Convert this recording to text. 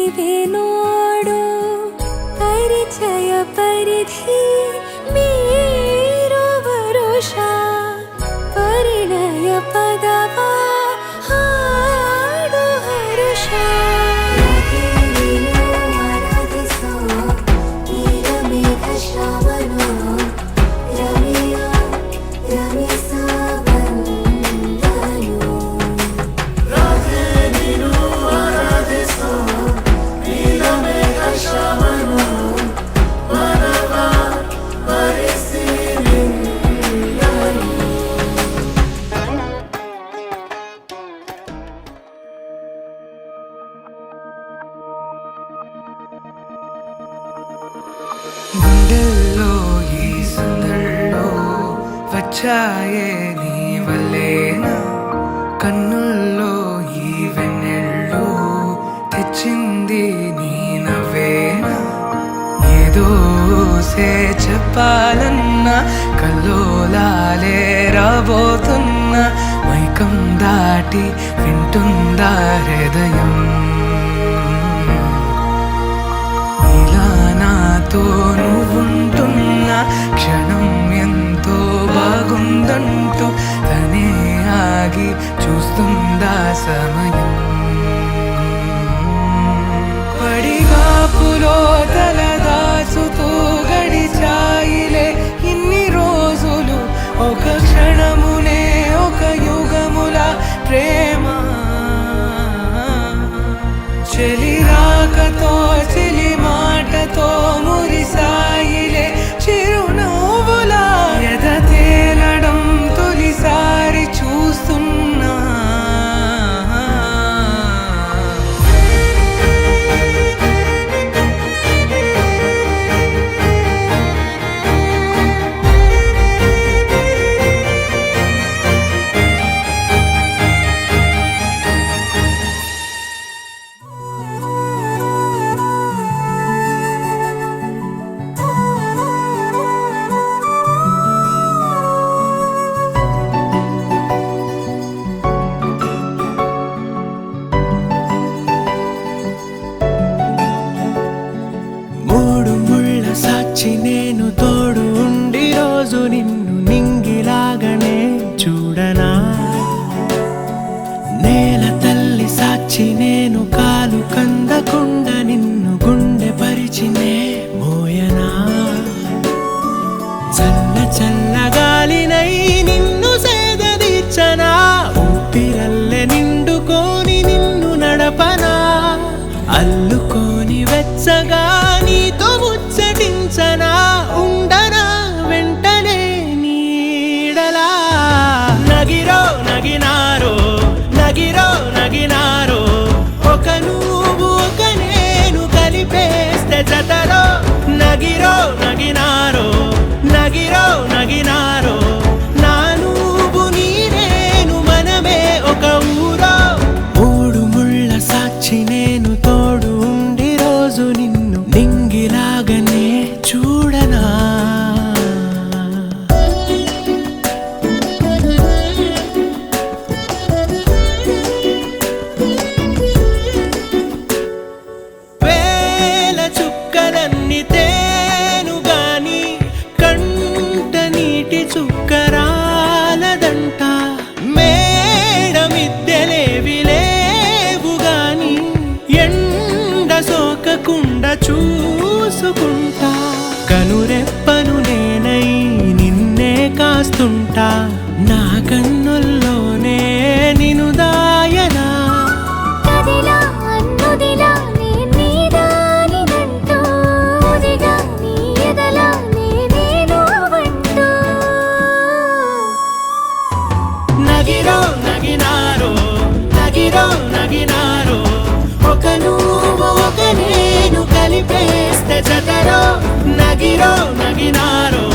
ನೀವೇ ನೋಡು ಪರಿಚಯ ಪರಿಧಿ ಮೀರು ವರುಷ ಪರಿಣಯ ಪದವ ಹಾಡು ಹರುಷ ಆರಾಧಿಸೋ ನೀರ ಮೇಘ ಶ್ರಾವಣೋ ರಮೆಯ ರಮಿಸ గుండెల్లో ఈ సందల్లో వచ్చాయే నీ వల్లేనా కన్నుల్లో ఈ వెన్నెళ్ళు తెచ్చింది నీ నవ్వేనా ఏదో సే చెప్పాలన్నా కల్లోలాలే రాబోతున్నా మైకం దాటి వింటుందా హృదయం నాతో నువ్వుంటున్న క్షణం ఎంతో బాగుందంటూ తనే ఆగి చూస్తుందా సమయం పడిగాపులో తలదాచుతూ గడిచాయిలే ఇన్ని రోజులు ఒక క్షణమునే ఒక యుగముల ప్రేమ చెలి రాకతో చెలి మాటతో మురిసాయిలే చిరునవ్వులా ఎద తేలడం తొలిసారి చూస్తున్నా సాక్షి నేను తోడు ఉండి రోజు నిన్ను నింగిలాగనే చూడనా నేల తల్లి సాక్షి నేను కాలు కందకుండా నిన్ను గుండె పరిచినే మోయనా చల్ల చల్లగాలినై నిన్ను సేదదీర్చనా ఊపిరల్లె నిండుకొని నిన్ను నడపనా అల్లుకొని వెచ్చగా నీతో ముచ్చటించనా ఉండనా వెంటనే నీడలా నగిరో నగినారో నగిరో నగినారో ఒక నువ్వు ఒక నేను కలిపేస్తే జతలో నగిరో నగినారో నగిరో నగినారో నా నువ్వు నీ నేను మనమే ఒక ఊరో మూడు ముళ్ళ సాక్షి నేను తోడు ఉండి రోజు నిన్ను నింగిలాగనే చూడనా వేల చుక్కలన్నీ తేను గాని కంట నీటి చుక్కరాలదంట మేడ మిద్దెలేవి లేవు గాని ఎండ సోకకుండా చూసుకుంటా కనురెప్పను నేనై నిన్నే కాస్తుంటా నా కన్నుల్లోనే నిను దాయనా కదిలా అన్నుదిలా నీదానినంటూ ఉదిగా నీ ఎదలా నేను వంటూ నగిరో నగినారో నగిరో నగినారో ఒక నువ్వు ఒక నేను కలిపేస్తే జతలో నగిరో నగినారో